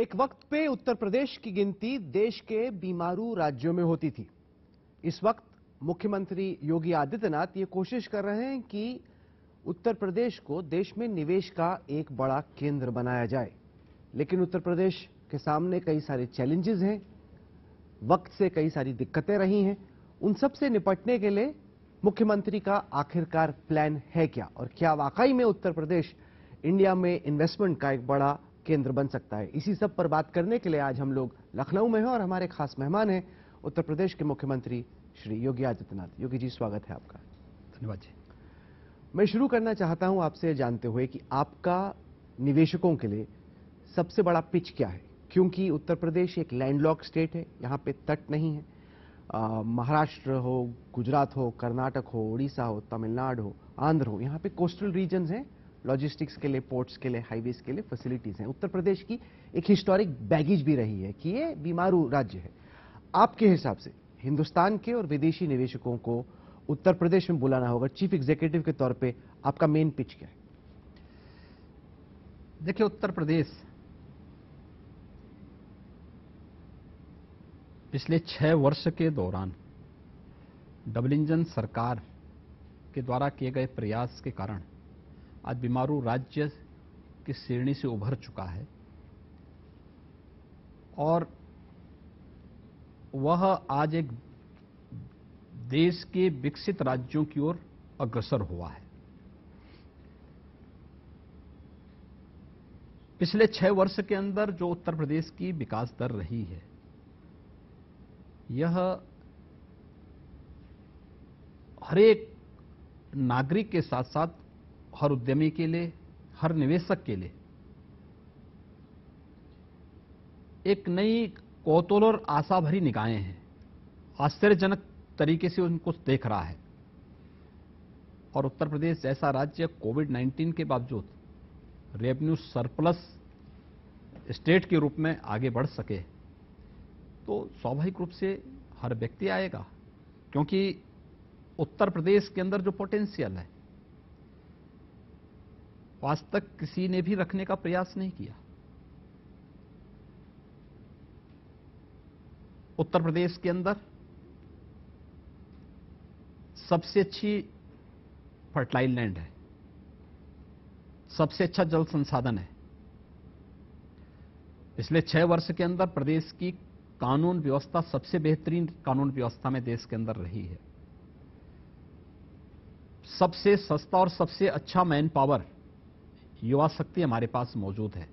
एक वक्त पे उत्तर प्रदेश की गिनती देश के बीमारू राज्यों में होती थी। इस वक्त मुख्यमंत्री योगी आदित्यनाथ ये कोशिश कर रहे हैं कि उत्तर प्रदेश को देश में निवेश का एक बड़ा केंद्र बनाया जाए। लेकिन उत्तर प्रदेश के सामने कई सारे चैलेंजेस हैं, वक्त से कई सारी दिक्कतें रही हैं। उन सब से निपटने के लिए मुख्यमंत्री का आखिरकार प्लान है क्या, और क्या वाकई में उत्तर प्रदेश इंडिया में इन्वेस्टमेंट का एक बड़ा केंद्र बन सकता है? इसी सब पर बात करने के लिए आज हम लोग लखनऊ में हैं और हमारे खास मेहमान हैं उत्तर प्रदेश के मुख्यमंत्री श्री योगी आदित्यनाथ। योगी जी, स्वागत है आपका। धन्यवाद जी। मैं शुरू करना चाहता हूं आपसे जानते हुए कि आपका निवेशकों के लिए सबसे बड़ा पिच क्या है, क्योंकि उत्तर प्रदेश एक लैंडलॉक स्टेट है, यहाँ पे तट नहीं है। महाराष्ट्र हो, गुजरात हो, कर्नाटक हो, उड़ीसा हो, तमिलनाडु हो, आंध्र हो, यहाँ पे कोस्टल रीजन्स हैं, लॉजिस्टिक्स के लिए, पोर्ट्स के लिए, हाईवेज के लिए फैसिलिटीज हैं। उत्तर प्रदेश की एक हिस्टोरिक बैगेज भी रही है कि ये बीमारू राज्य है। आपके हिसाब से हिंदुस्तान के और विदेशी निवेशकों को उत्तर प्रदेश में बुलाना होगा, चीफ एग्जीक्यूटिव के तौर पे आपका मेन पिच क्या है? देखिए, उत्तर प्रदेश पिछले 6 वर्ष के दौरान डबल इंजन सरकार के द्वारा किए गए प्रयास के कारण आज बीमारू राज्य की श्रेणी से उभर चुका है और वह आज एक देश के विकसित राज्यों की ओर अग्रसर हुआ है। पिछले 6 वर्ष के अंदर जो उत्तर प्रदेश की विकास दर रही है, यह हर एक नागरिक के साथ साथ हर उद्यमी के लिए, हर निवेशक के लिए एक नई कौतूहल और आशा भरी निगाहें हैं। आश्चर्यजनक तरीके से उनको देख रहा है और उत्तर प्रदेश जैसा राज्य कोविड-19 के बावजूद रेवेन्यू सरप्लस स्टेट के रूप में आगे बढ़ सके तो स्वाभाविक रूप से हर व्यक्ति आएगा, क्योंकि उत्तर प्रदेश के अंदर जो पोटेंशियल है आज तक किसी ने भी रखने का प्रयास नहीं किया। उत्तर प्रदेश के अंदर सबसे अच्छी फर्टाइल लैंड है, सबसे अच्छा जल संसाधन है। पिछले 6 वर्ष के अंदर प्रदेश की कानून व्यवस्था सबसे बेहतरीन कानून व्यवस्था में देश के अंदर रही है। सबसे सस्ता और सबसे अच्छा मैन पावर, युवा शक्ति हमारे पास मौजूद है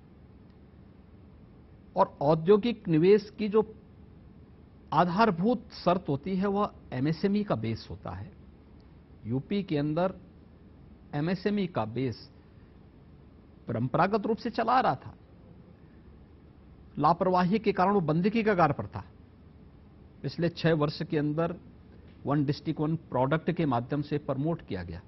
और औद्योगिक निवेश की जो आधारभूत शर्त होती है वह एमएसएमई का बेस होता है। यूपी के अंदर एमएसएमई का बेस परंपरागत रूप से चला आ रहा था, लापरवाही के कारण वो बंदी की कगार पर था। पिछले 6 वर्ष के अंदर 1 डिस्ट्रिक्ट 1 प्रोडक्ट के माध्यम से प्रमोट किया गया।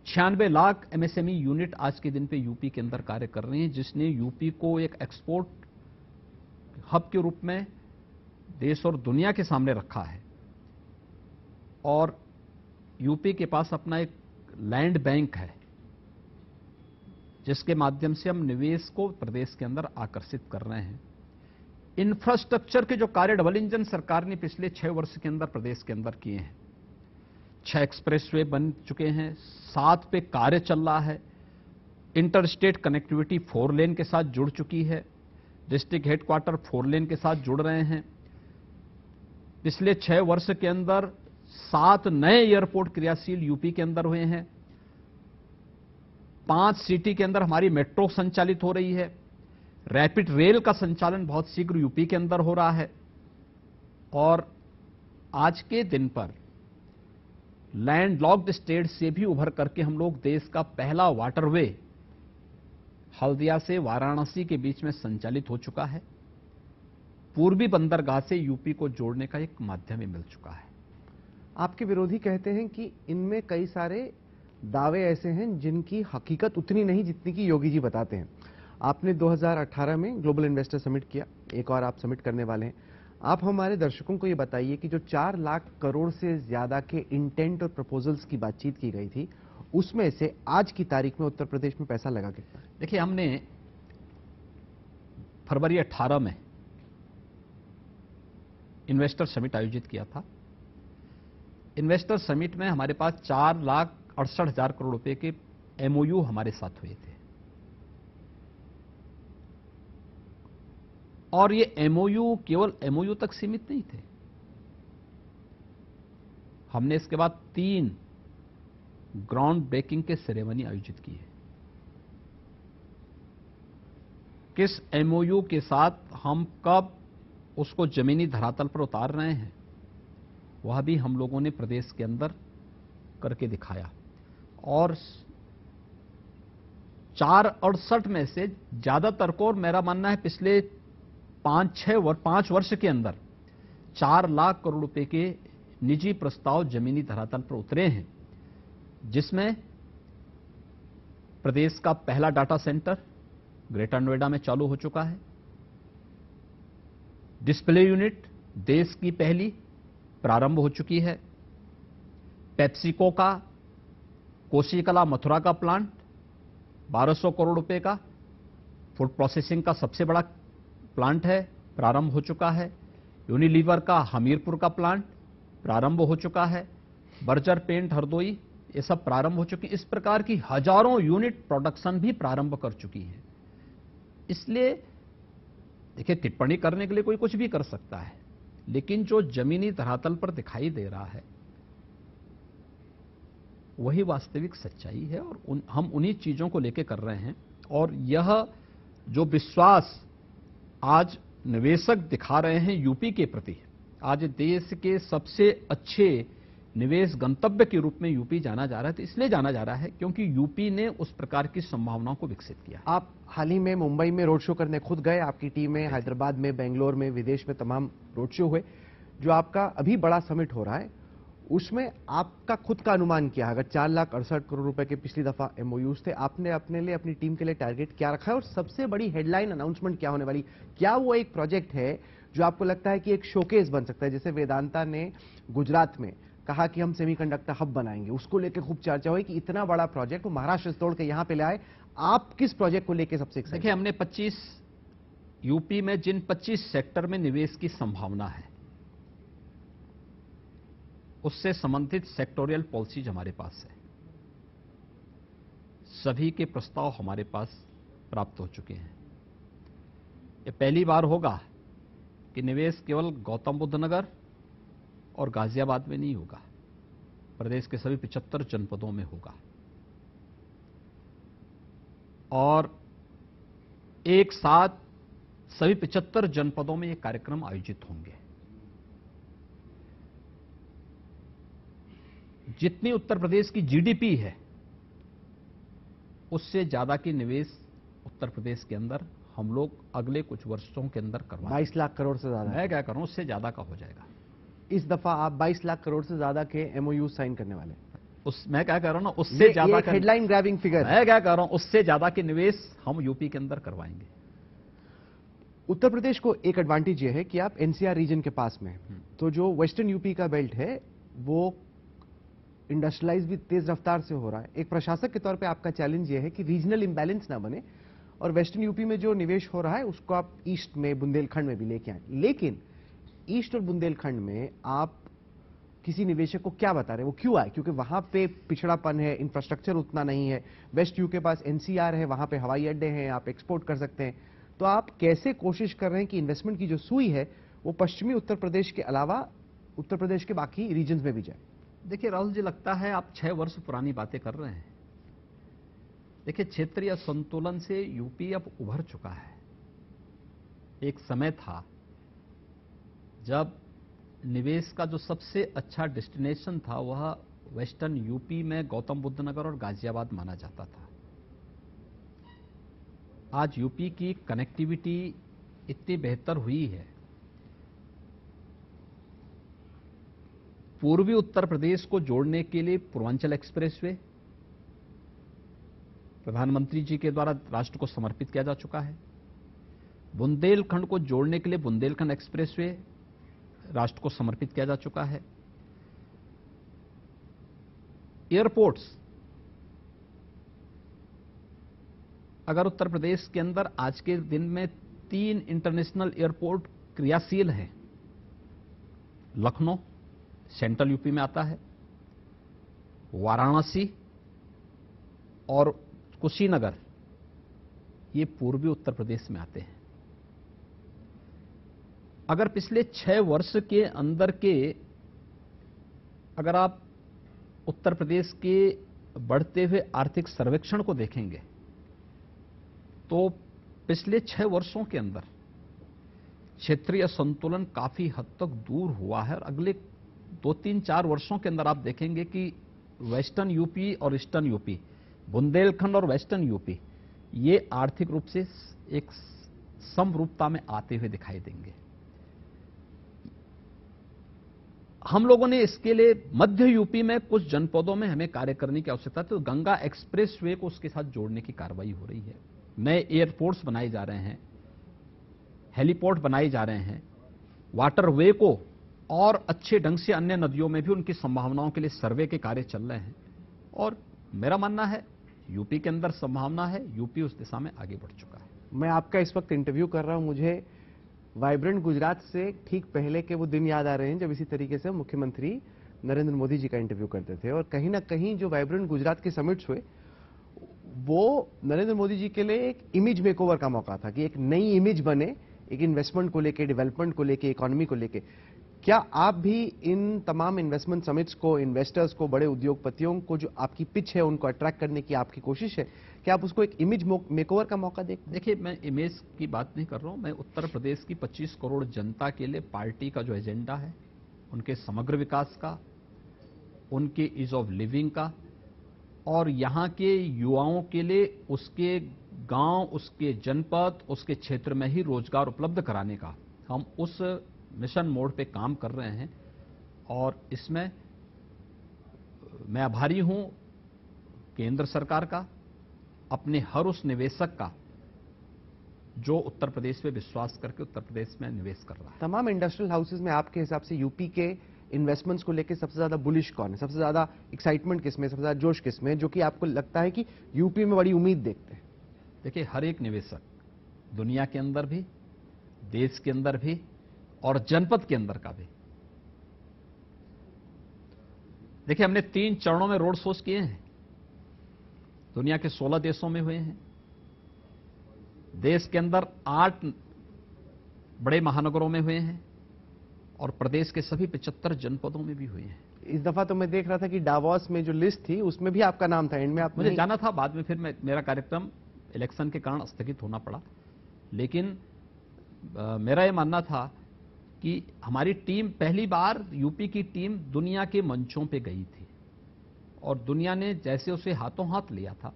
96 लाख एमएसएमई यूनिट आज के दिन पे यूपी के अंदर कार्य कर रहे हैं, जिसने यूपी को एक एक्सपोर्ट हब के रूप में देश और दुनिया के सामने रखा है। और यूपी के पास अपना एक लैंड बैंक है जिसके माध्यम से हम निवेश को प्रदेश के अंदर आकर्षित कर रहे हैं। इंफ्रास्ट्रक्चर के जो कार्य डबल इंजन सरकार ने पिछले 6 वर्ष के अंदर प्रदेश के अंदर किए हैं, 6 एक्सप्रेसवे बन चुके हैं, 7 पे कार्य चल रहा है, इंटर स्टेट कनेक्टिविटी 4 लेन के साथ जुड़ चुकी है, डिस्ट्रिक्ट हेडक्वार्टर 4 लेन के साथ जुड़ रहे हैं। पिछले 6 वर्ष के अंदर 7 नए एयरपोर्ट क्रियाशील यूपी के अंदर हुए हैं। 5 सिटी के अंदर हमारी मेट्रो संचालित हो रही है। रैपिड रेल का संचालन बहुत शीघ्र यूपी के अंदर हो रहा है और आज के दिन पर लैंडलॉक्ड स्टेट से भी उभर करके हम लोग देश का पहला वाटरवे हल्दिया से वाराणसी के बीच में संचालित हो चुका है। पूर्वी बंदरगाह से यूपी को जोड़ने का एक माध्यम ही मिल चुका है। आपके विरोधी कहते हैं कि इनमें कई सारे दावे ऐसे हैं जिनकी हकीकत उतनी नहीं जितनी कि योगी जी बताते हैं। आपने 2018 में ग्लोबल इन्वेस्टर समिट किया, एक और आप समिट करने वाले हैं। आप हमारे दर्शकों को ये बताइए कि जो 4 लाख करोड़ से ज्यादा के इंटेंट और प्रपोजल्स की बातचीत की गई थी, उसमें से आज की तारीख में उत्तर प्रदेश में पैसा लगा कितना? देखिए, हमने फरवरी 18 में इन्वेस्टर समिट आयोजित किया था। इन्वेस्टर समिट में हमारे पास 4,68,000 करोड़ रुपए के एमओयू हमारे साथ हुए थे और ये एमओयू केवल एमओयू तक सीमित नहीं थे। हमने इसके बाद 3 ग्राउंड ब्रेकिंग के सेरेमनी आयोजित की है। किस एमओयू के साथ हम कब उसको जमीनी धरातल पर उतार रहे हैं, वह भी हम लोगों ने प्रदेश के अंदर करके दिखाया और 468 में से ज्यादातर को, और मेरा मानना है पिछले 5 वर्ष के अंदर 4 लाख करोड़ रुपए के निजी प्रस्ताव जमीनी धरातल पर उतरे हैं, जिसमें प्रदेश का पहला डाटा सेंटर ग्रेटर नोएडा में चालू हो चुका है। डिस्प्ले यूनिट देश की पहली प्रारंभ हो चुकी है। पेप्सिको का कोसीकला मथुरा का प्लांट 1200 करोड़ रुपए का फूड प्रोसेसिंग का सबसे बड़ा प्लांट है, प्रारंभ हो चुका है। यूनिलीवर का हमीरपुर का प्लांट प्रारंभ हो चुका है। बर्जर पेंट हरदोई, ये सब प्रारंभ हो चुकी। इस प्रकार की हजारों यूनिट प्रोडक्शन भी प्रारंभ कर चुकी है। इसलिए देखिए, टिप्पणी करने के लिए कोई कुछ भी कर सकता है, लेकिन जो जमीनी धरातल पर दिखाई दे रहा है वही वास्तविक सच्चाई है और हम उन्हीं चीजों को लेकर कर रहे हैं। और यह जो विश्वास आज निवेशक दिखा रहे हैं यूपी के प्रति, आज देश के सबसे अच्छे निवेश गंतव्य के रूप में यूपी जाना जा रहा है, तो इसलिए जाना जा रहा है क्योंकि यूपी ने उस प्रकार की संभावनाओं को विकसित किया। आप हाल ही में मुंबई में रोड शो करने खुद गए, आपकी टीम में हैदराबाद में, बेंगलोर में, विदेश में तमाम रोड शो हुए। जो आपका अभी बड़ा समिट हो रहा है उसमें आपका खुद का अनुमान क्या है? अगर 4,68,000 करोड़ रुपए के पिछली दफा एमओयूज थे, आपने अपने लिए, अपनी टीम के लिए टारगेट क्या रखा है और सबसे बड़ी हेडलाइन अनाउंसमेंट क्या होने वाली? क्या वो एक प्रोजेक्ट है जो आपको लगता है कि एक शोकेस बन सकता है, जैसे वेदांता ने गुजरात में कहा कि हम सेमीकंडक्टर हब बनाएंगे, उसको लेकर खूब चर्चा हुई कि इतना बड़ा प्रोजेक्ट वो महाराष्ट्र से तोड़ के यहां पे ले आए। आप किस प्रोजेक्ट को लेकर सबसे एक्साइटेड? देखिए, हमने 25 यूपी में जिन 25 सेक्टर में निवेश की संभावना है उससे संबंधित सेक्टोरियल पॉलिसीज हमारे पास है। सभी के प्रस्ताव हमारे पास प्राप्त हो चुके हैं। यह पहली बार होगा कि निवेश केवल गौतम बुद्ध नगर और गाजियाबाद में नहीं होगा, प्रदेश के सभी 75 जनपदों में होगा और एक साथ सभी 75 जनपदों में ये कार्यक्रम आयोजित होंगे। जितनी उत्तर प्रदेश की जीडीपी है उससे ज्यादा की निवेश उत्तर प्रदेश के अंदर हम लोग अगले कुछ वर्षों के अंदर करवाएंगे। 22 लाख करोड़ से ज्यादा? मैं क्या करूं, उससे ज्यादा का हो जाएगा। इस दफा आप 22 लाख करोड़ से ज्यादा के एमओयू साइन करने वाले? मैं क्या कह रहा हूं ना, उससे ज्यादा का हेडलाइन ग्रैबिंग फिगर। मैं क्या कह रहा हूं, उससे ज्यादा के निवेश हम यूपी के अंदर करवाएंगे। उत्तर प्रदेश को एक एडवांटेज ये है कि आप एनसीआर रीजन के पास में हैं, तो जो वेस्टर्न यूपी का बेल्ट है वो इंडस्ट्रियलाइज भी तेज रफ्तार से हो रहा है। एक प्रशासक के तौर पे आपका चैलेंज ये है कि रीजनल इंबैलेंस ना बने और वेस्टर्न यूपी में जो निवेश हो रहा है उसको आप ईस्ट में, बुंदेलखंड में भी लेके आए। लेकिन ईस्ट और बुंदेलखंड में आप किसी निवेशक को क्या बता रहे हैं, वो क्यों आए? क्योंकि वहां पे पिछड़ापन है, इंफ्रास्ट्रक्चर उतना नहीं है। वेस्ट यू के पास एनसीआर है, वहां पे हवाई अड्डे हैं, आप एक्सपोर्ट कर सकते हैं। तो आप कैसे कोशिश कर रहे हैं कि इन्वेस्टमेंट की जो सुई है वो पश्चिमी उत्तर प्रदेश के अलावा उत्तर प्रदेश के बाकी रीजन में भी जाए? देखिए राहुल जी, लगता है आप 6 वर्ष पुरानी बातें कर रहे हैं। देखिए, क्षेत्रीय असंतुलन से यूपी अब उभर चुका है। एक समय था जब निवेश का जो सबसे अच्छा डेस्टिनेशन था वह वेस्टर्न यूपी में गौतम बुद्ध नगर और गाजियाबाद माना जाता था। आज यूपी की कनेक्टिविटी इतनी बेहतर हुई है, पूर्वी उत्तर प्रदेश को जोड़ने के लिए पूर्वांचल एक्सप्रेसवे प्रधानमंत्री जी के द्वारा राष्ट्र को समर्पित किया जा चुका है। बुंदेलखंड को जोड़ने के लिए बुंदेलखंड एक्सप्रेसवे राष्ट्र को समर्पित किया जा चुका है। एयरपोर्ट्स, अगर उत्तर प्रदेश के अंदर आज के दिन में 3 इंटरनेशनल एयरपोर्ट क्रियाशील हैं। लखनऊ सेंट्रल यूपी में आता है, वाराणसी और कुशीनगर ये पूर्वी उत्तर प्रदेश में आते हैं। अगर पिछले 6 वर्ष के अंदर के अगर आप उत्तर प्रदेश के बढ़ते हुए आर्थिक सर्वेक्षण को देखेंगे तो पिछले 6 वर्षों के अंदर क्षेत्रीय संतुलन काफी हद तक दूर हुआ है और अगले 2-3-4 वर्षों के अंदर आप देखेंगे कि वेस्टर्न यूपी और ईस्टर्न यूपी, बुंदेलखंड और वेस्टर्न यूपी ये आर्थिक रूप से एक समरूपता में आते हुए दिखाई देंगे। हम लोगों ने इसके लिए मध्य यूपी में कुछ जनपदों में हमें कार्य करने की आवश्यकता है, तो गंगा एक्सप्रेस वे को उसके साथ जोड़ने की कार्रवाई हो रही है। नए एयरपोर्ट्स बनाए जा रहे हैं, हेलीपोर्ट बनाए जा रहे हैं, वाटर वे को और अच्छे ढंग से अन्य नदियों में भी उनकी संभावनाओं के लिए सर्वे के कार्य चल रहे हैं। और मेरा मानना है यूपी के अंदर संभावना है, यूपी उस दिशा में आगे बढ़ चुका है। मैं आपका इस वक्त इंटरव्यू कर रहा हूं, मुझे वाइब्रेंट गुजरात से ठीक पहले के वो दिन याद आ रहे हैं जब इसी तरीके से मुख्यमंत्री नरेंद्र मोदी जी का इंटरव्यू करते थे। और कहीं ना कहीं जो वाइब्रेंट गुजरात के समिट्स हुए वो नरेंद्र मोदी जी के लिए एक इमेज मेकओवर का मौका था कि एक नई इमेज बने, एक इन्वेस्टमेंट को लेके, डेवलपमेंट को लेके, इकोनॉमी को लेके। क्या आप भी इन तमाम इन्वेस्टमेंट समिट्स को, इन्वेस्टर्स को, बड़े उद्योगपतियों को जो आपकी पिच है उनको अट्रैक्ट करने की आपकी कोशिश है, क्या आप उसको एक इमेज मेकओवर का मौका देखिए, मैं इमेज की बात नहीं कर रहा हूं, मैं उत्तर प्रदेश की 25 करोड़ जनता के लिए पार्टी का जो एजेंडा है, उनके समग्र विकास का, उनके ईज ऑफ लिविंग का और यहां के युवाओं के लिए उसके गांव, उसके जनपद, उसके क्षेत्र में ही रोजगार उपलब्ध कराने का हम उस मिशन मोड पे काम कर रहे हैं। और इसमें मैं आभारी हूं केंद्र सरकार का, अपने हर उस निवेशक का जो उत्तर प्रदेश पे विश्वास करके उत्तर प्रदेश में निवेश कर रहा है। तमाम इंडस्ट्रियल हाउसेज में आपके हिसाब से यूपी के इन्वेस्टमेंट्स को लेकर सबसे ज्यादा बुलिश कौन है, सबसे ज्यादा एक्साइटमेंट किसमें, सबसे ज्यादा जोश किसमें, जो कि आपको लगता है कि यूपी में बड़ी उम्मीद देखते हैं? देखिए, हर एक निवेशक दुनिया के अंदर भी, देश के अंदर भी और जनपद के अंदर का भी, देखिए हमने 3 चरणों में रोड शोज किए हैं, दुनिया के 16 देशों में हुए हैं, देश के अंदर 8 बड़े महानगरों में हुए हैं और प्रदेश के सभी 75 जनपदों में भी हुए हैं। इस दफा तो मैं देख रहा था कि डावोस में जो लिस्ट थी उसमें भी आपका नाम था, एंड में आप मुझे जाना था, बाद में फिर मेरा कार्यक्रम इलेक्शन के कारण स्थगित होना पड़ा। लेकिन मेरा यह मानना था कि हमारी टीम, पहली बार यूपी की टीम दुनिया के मंचों पे गई थी और दुनिया ने जैसे उसे हाथों हाथ लिया था,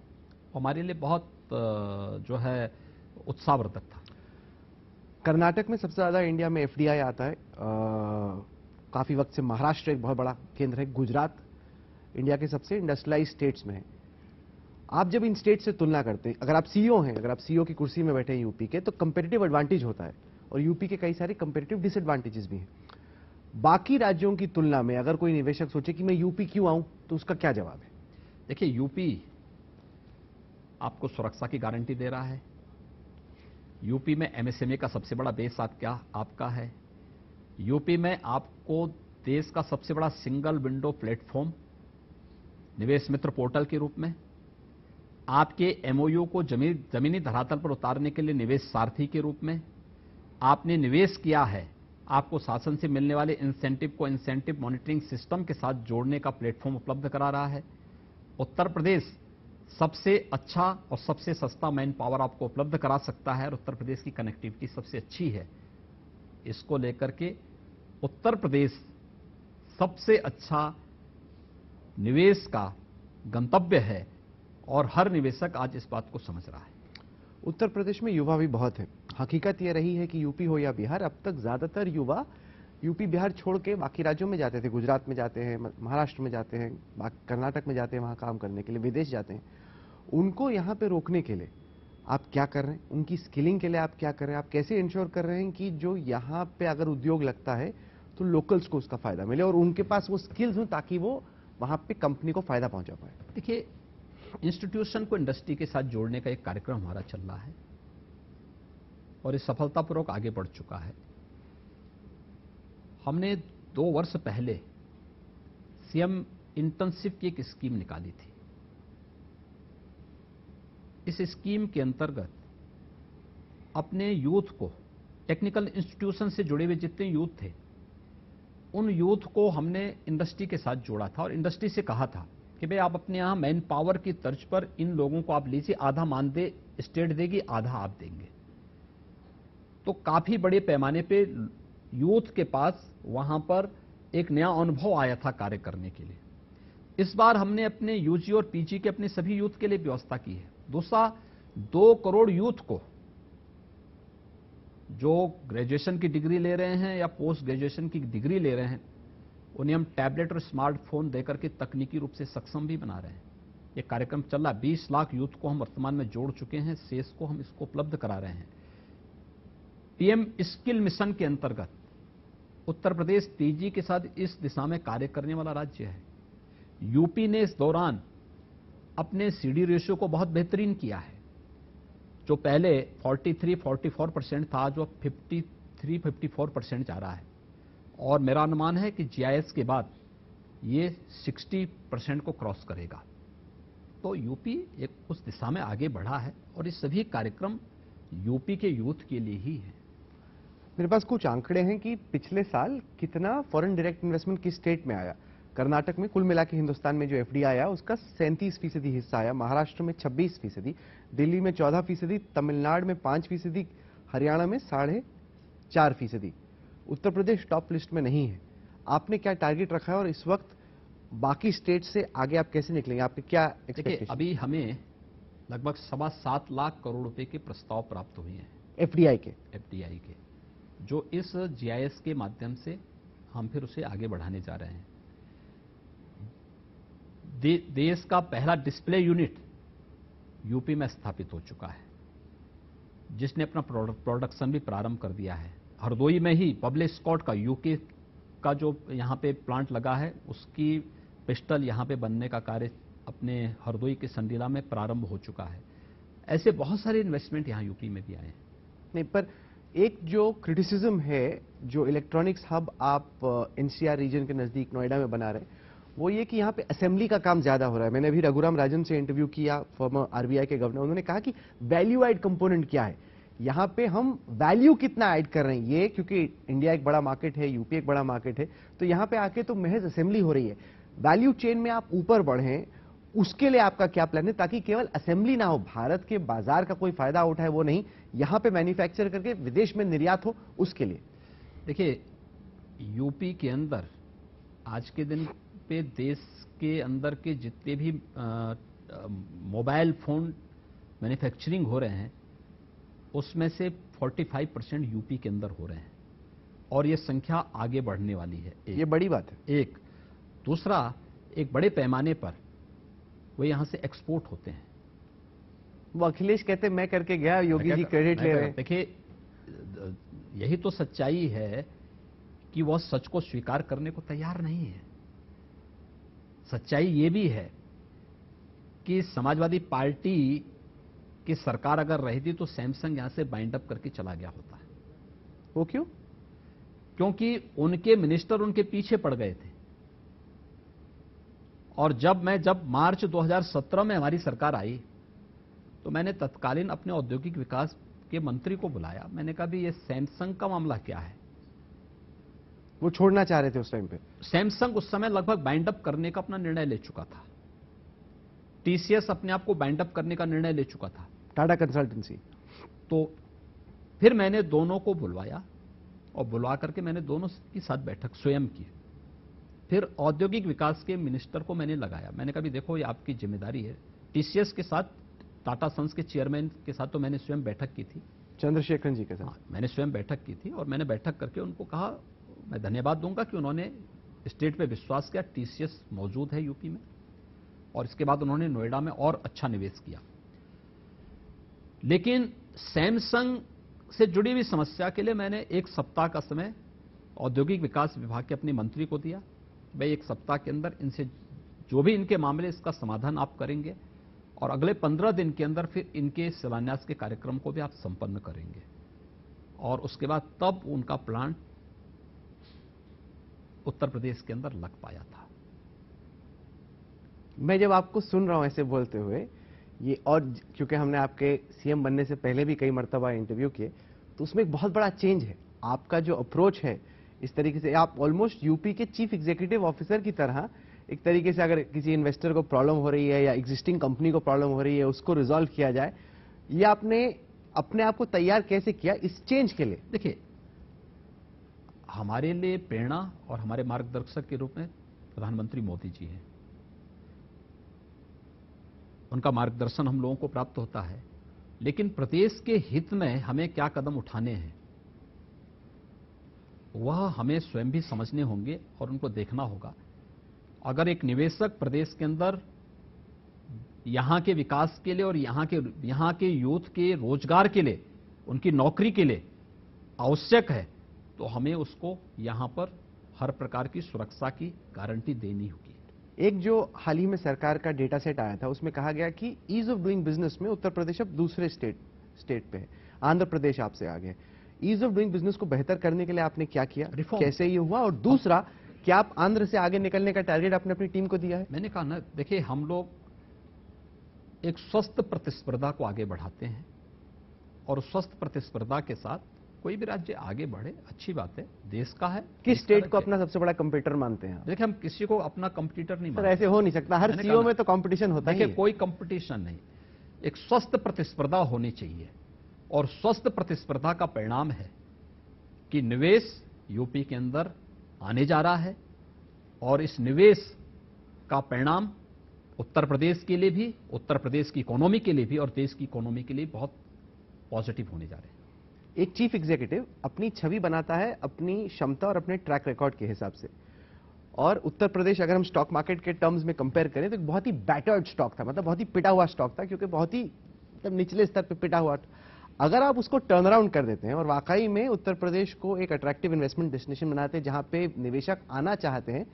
हमारे लिए बहुत जो है उत्साहवर्धक था। कर्नाटक में सबसे ज्यादा इंडिया में एफडीआई आता है, काफी वक्त से महाराष्ट्र एक बहुत बड़ा केंद्र है, गुजरात इंडिया के सबसे इंडस्ट्रियलाइज स्टेट्स में है। आप जब इन स्टेट से तुलना करते हैं, अगर आप सीईओ हैं, अगर आप सीईओ की कुर्सी में बैठे हैं यूपी के, तो कंपेटिटिव एडवांटेज होता है और यूपी के कई सारे कंपेटिटिव डिसएडवांटेजेस भी हैं। बाकी राज्यों की तुलना में अगर कोई निवेशक सोचे कि मैं यूपी क्यों आऊं, तो उसका क्या जवाब है? देखिए, यूपी आपको सुरक्षा की गारंटी दे रहा है, यूपी में एमएसएमई का सबसे बड़ा बेस आपका है, यूपी में आपको देश का सबसे बड़ा सिंगल विंडो प्लेटफॉर्म निवेश मित्र पोर्टल के रूप में, आपके एमओयू को जमीनी धरातल पर उतारने के लिए निवेश सारथी के रूप में, आपने निवेश किया है, आपको शासन से मिलने वाले इंसेंटिव को इंसेंटिव मॉनिटरिंग सिस्टम के साथ जोड़ने का प्लेटफॉर्म उपलब्ध करा रहा है। उत्तर प्रदेश सबसे अच्छा और सबसे सस्ता मैन पावर आपको उपलब्ध करा सकता है और उत्तर प्रदेश की कनेक्टिविटी सबसे अच्छी है। इसको लेकर के उत्तर प्रदेश सबसे अच्छा निवेश का गंतव्य है और हर निवेशक आज इस बात को समझ रहा है। उत्तर प्रदेश में युवा भी बहुत है। हकीकत यह रही है कि यूपी हो या बिहार, अब तक ज्यादातर युवा यूपी बिहार छोड़ के बाकी राज्यों में जाते थे, गुजरात में जाते हैं, महाराष्ट्र में जाते हैं, कर्नाटक में जाते हैं, वहां काम करने के लिए, विदेश जाते हैं। उनको यहां पे रोकने के लिए आप क्या कर रहे हैं? उनकी स्किलिंग के लिए आप क्या कर रहे हैं? आप कैसे इंश्योर कर रहे हैं कि जो यहां पे अगर उद्योग लगता है तो लोकल्स को उसका फायदा मिले और उनके पास वो स्किल्स हो ताकि वो वहां पे कंपनी को फायदा पहुंचा पाए? देखिए, इंस्टीट्यूशन को इंडस्ट्री के साथ जोड़ने का एक कार्यक्रम हमारा चल रहा है। और ये सफलतापूर्वक आगे बढ़ चुका है। हमने 2 वर्ष पहले सीएम इंटर्नशिप की एक स्कीम निकाली थी। इस स्कीम के अंतर्गत अपने यूथ को, टेक्निकल इंस्टीट्यूशन से जुड़े हुए जितने यूथ थे, उन यूथ को हमने इंडस्ट्री के साथ जोड़ा था और इंडस्ट्री से कहा था कि भाई आप अपने यहां मैन पावर की तर्ज पर इन लोगों को आप लीजिए, आधा मानदेय स्टेट देगी, आधा आप देंगे। तो काफी बड़े पैमाने पे यूथ के पास वहां पर एक नया अनुभव आया था कार्य करने के लिए। इस बार हमने अपने यूजी और पीजी के अपने सभी यूथ के लिए व्यवस्था की है। दूसरा, 2 करोड़ यूथ को जो ग्रेजुएशन की डिग्री ले रहे हैं या पोस्ट ग्रेजुएशन की डिग्री ले रहे हैं, उन्हें हम टैबलेट और स्मार्टफोन देकर के तकनीकी रूप से सक्षम भी बना रहे हैं। ये कार्यक्रम चल रहा है। 20 लाख यूथ को हम वर्तमान में जोड़ चुके हैं, शेष को हम इसको उपलब्ध करा रहे हैं। पीएम स्किल मिशन के अंतर्गत उत्तर प्रदेश तेजी के साथ इस दिशा में कार्य करने वाला राज्य है। यूपी ने इस दौरान अपने सीडी रेशियो को बहुत बेहतरीन किया है। जो पहले 43-44% था, जो 53-54% जा रहा है, और मेरा अनुमान है कि जीआईएस के बाद ये 60% को क्रॉस करेगा। तो यूपी एक उस दिशा में आगे बढ़ा है और ये सभी कार्यक्रम यूपी के यूथ के लिए ही है। मेरे पास कुछ आंकड़े हैं कि पिछले साल कितना फॉरेन डायरेक्ट इन्वेस्टमेंट किस स्टेट में आया। कर्नाटक में कुल मिला के हिंदुस्तान में जो एफडीआई आया उसका 37% हिस्सा आया, महाराष्ट्र में 26%, दिल्ली में 14%, तमिलनाडु में 5%, हरियाणा में 4.5%। उत्तर प्रदेश टॉप लिस्ट में नहीं है। आपने क्या टारगेट रखा है और इस वक्त बाकी स्टेट से आगे आप कैसे निकलेंगे? आपके क्या एक्सपेक्टेशन? अभी हमें लगभग 7.25 लाख करोड़ रुपए के प्रस्ताव प्राप्त हुए हैं एफडीआई के, जो इस जीआईएस के माध्यम से हम फिर उसे आगे बढ़ाने जा रहे हैं। देश का पहला डिस्प्ले यूनिट यूपी में स्थापित हो चुका है, जिसने अपना प्रोडक्शन भी प्रारंभ कर दिया है। हरदोई में ही पब्लिक स्कॉट का यूके का जो यहां पे प्लांट लगा है, उसकी पिस्टल यहां पे बनने का कार्य अपने हरदोई के संडीला में प्रारंभ हो चुका है। ऐसे बहुत सारे इन्वेस्टमेंट यहां यूपी में भी आए हैं। नहीं, पर एक जो क्रिटिसिज्म है, जो इलेक्ट्रॉनिक्स हब आप एनसीआर रीजन के नजदीक नोएडा में बना रहे हैं, वो ये कि यहाँ पे असेंबली का काम ज्यादा हो रहा है। मैंने अभी रघुराम राजन से इंटरव्यू किया, फॉर्मर आरबीआई के गवर्नर। उन्होंने कहा कि वैल्यू एड कंपोनेंट क्या है, यहाँ पे हम वैल्यू कितना ऐड कर रहे हैं। ये क्योंकि इंडिया एक बड़ा मार्केट है, यूपी एक बड़ा मार्केट है, तो यहाँ पे आके तो महज असेंबली हो रही है। वैल्यू चेन में आप ऊपर बढ़ें, उसके लिए आपका क्या प्लान है, ताकि केवल असेंबली ना हो, भारत के बाजार का कोई फायदा उठाए वो नहीं, यहां पे मैन्युफैक्चर करके विदेश में निर्यात हो, उसके लिए? देखिए, यूपी के अंदर आज के दिन पे देश के अंदर के जितने भी मोबाइल फोन मैन्युफैक्चरिंग हो रहे हैं, उसमें से 45% यूपी के अंदर हो रहे हैं और ये संख्या आगे बढ़ने वाली है। ये बड़ी बात है। एक दूसरा, एक बड़े पैमाने पर वो यहां से एक्सपोर्ट होते हैं। वो अखिलेश कहते मैं करके गया, योगी जी क्रेडिट ले रहे हैं। देखिए, यही तो सच्चाई है कि वह सच को स्वीकार करने को तैयार नहीं है। सच्चाई ये भी है कि समाजवादी पार्टी की सरकार अगर रहती तो सैमसंग यहां से बाइंड अप करके चला गया होता है। वो क्यों? क्योंकि उनके मिनिस्टर उनके पीछे पड़ गए थे। और जब मार्च 2017 में हमारी सरकार आई, तो मैंने तत्कालीन अपने औद्योगिक विकास के मंत्री को बुलाया। मैंने कहा भी ये सैमसंग का मामला क्या है। वो छोड़ना चाह रहे थे उस टाइम पे। सैमसंग उस समय लगभग बाइंड अप करने का अपना निर्णय ले चुका था। टीसीएस अपने आप को बाइंड अप करने का निर्णय ले चुका था, टाटा कंसल्टेंसी। तो फिर मैंने दोनों को बुलवाया और बुलवा करके मैंने दोनों की साथ बैठक स्वयं की। फिर औद्योगिक विकास के मिनिस्टर को मैंने लगाया। मैंने कहा भी देखो, ये आपकी जिम्मेदारी है। टीसीएस के साथ, टाटा सन्स के चेयरमैन के साथ तो मैंने स्वयं बैठक की थी, चंद्रशेखरन जी के साथ। हाँ, मैंने स्वयं बैठक की थी और मैंने बैठक करके उनको कहा, मैं धन्यवाद दूंगा कि उन्होंने स्टेट पे विश्वास किया। टीसीएस मौजूद है यूपी में, और इसके बाद उन्होंने नोएडा में और अच्छा निवेश किया। लेकिन सैमसंग से जुड़ी हुई समस्या के लिए मैंने 1 सप्ताह का समय औद्योगिक विकास विभाग के अपने मंत्री को दिया। भाई 1 सप्ताह के अंदर इनसे जो भी इनके मामले, इसका समाधान आप करेंगे और अगले 15 दिन के अंदर फिर इनके शिलान्यास के कार्यक्रम को भी आप संपन्न करेंगे। और उसके बाद तब उनका प्लांट उत्तर प्रदेश के अंदर लग पाया था। मैं जब आपको सुन रहा हूं ऐसे बोलते हुए, ये और क्योंकि हमने आपके सीएम बनने से पहले भी कई मर्तबा इंटरव्यू किए, तो उसमें एक बहुत बड़ा चेंज है। आपका जो अप्रोच है, इस तरीके से आप ऑलमोस्ट यूपी के चीफ एग्जीक्यूटिव ऑफिसर की तरह एक तरीके से अगर किसी इन्वेस्टर को प्रॉब्लम हो रही है या एग्जिस्टिंग कंपनी को प्रॉब्लम हो रही है, उसको रिजॉल्व किया जाए, ये आपने अपने आप को तैयार कैसे किया इस चेंज के लिए? देखिए, हमारे लिए प्रेरणा और हमारे मार्गदर्शक के रूप में प्रधानमंत्री मोदी जी हैं। उनका मार्गदर्शन हम लोगों को प्राप्त होता है, लेकिन प्रदेश के हित में हमें क्या कदम उठाने हैं वह हमें स्वयं भी समझने होंगे और उनको देखना होगा। अगर एक निवेशक प्रदेश के अंदर यहां के विकास के लिए और यहां के यूथ के रोजगार के लिए, उनकी नौकरी के लिए आवश्यक है, तो हमें उसको यहां पर हर प्रकार की सुरक्षा की गारंटी देनी होगी। एक जो हाल ही में सरकार का डेटा सेट आया था, उसमें कहा गया कि ईज ऑफ डूइंग बिजनेस में उत्तर प्रदेश अब दूसरे स्टेट पे है, आंध्र प्रदेश आपसे आगे। ईज ऑफ डूइंग बिजनेस को बेहतर करने के लिए आपने क्या किया, कैसे ये हुआ? और दूसरा, क्या आप आंध्र से आगे निकलने का टारगेट आपने अपनी टीम को दिया है? मैंने कहा ना, देखिए, हम लोग एक स्वस्थ प्रतिस्पर्धा को आगे बढ़ाते हैं और स्वस्थ प्रतिस्पर्धा के साथ कोई भी राज्य आगे बढ़े, अच्छी बात है, देश का है। किस स्टेट को अपना सबसे बड़ा कंपटीटर मानते हैं? देखिए, हम किसी को अपना कंपटीटर नहीं सर, मानते। ऐसे हो नहीं सकता, हर सीओ में तो कंपटीशन होता है। देखिए, कोई कंपटीशन नहीं, एक स्वस्थ प्रतिस्पर्धा होनी चाहिए और स्वस्थ प्रतिस्पर्धा का परिणाम है कि निवेश यूपी के अंदर आने जा रहा है और इस निवेश का परिणाम उत्तर प्रदेश के लिए भी, उत्तर प्रदेश की इकोनॉमी के लिए भी और देश की इकोनॉमी के लिए बहुत पॉजिटिव होने जा रहे हैं। एक चीफ एग्जीक्यूटिव अपनी छवि बनाता है अपनी क्षमता और अपने ट्रैक रिकॉर्ड के हिसाब से, और उत्तर प्रदेश अगर हम स्टॉक मार्केट के टर्म्स में कंपेयर करें तो एक बहुत ही बैटर्ड स्टॉक था, मतलब बहुत ही पिटा हुआ स्टॉक था, क्योंकि बहुत ही मतलब निचले स्तर पे पिटा हुआ। अगर आप उसको टर्न अराउंड कर देते हैं और वाकई में उत्तर प्रदेश को एक अट्रैक्टिव इन्वेस्टमेंट डेस्टिनेशन बनाते हैं जहां पे निवेशक आना चाहते हैं,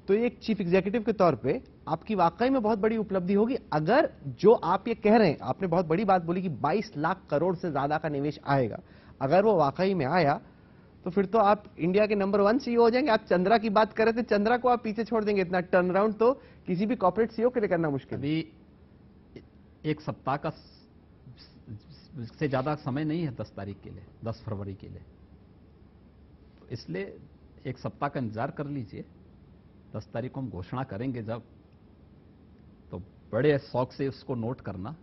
तो एक चीफ एग्जीक्यूटिव के तौर पे आपकी वाकई में बहुत बड़ी उपलब्धि होगी। अगर जो आप ये कह रहे हैं, आपने बहुत बड़ी बात बोली कि 22 लाख करोड़ से ज्यादा का निवेश आएगा, अगर वो वाकई में आया तो फिर तो आप इंडिया के नंबर 1 सीईओ हो जाएंगे। आप चंद्रा की बात कर रहे थे, चंद्रा को आप पीछे छोड़ देंगे। इतना टर्न अराउंड तो किसी भी कॉर्पोरेट सीईओ के लिए करना मुश्किल। अभी एक सप्ताह का से ज्यादा समय नहीं है 10 तारीख के लिए, 10 फरवरी के लिए, तो इसलिए एक सप्ताह का इंतजार कर लीजिए। 10 तारीख को हम घोषणा करेंगे जब, तो बड़े शौक से उसको नोट करना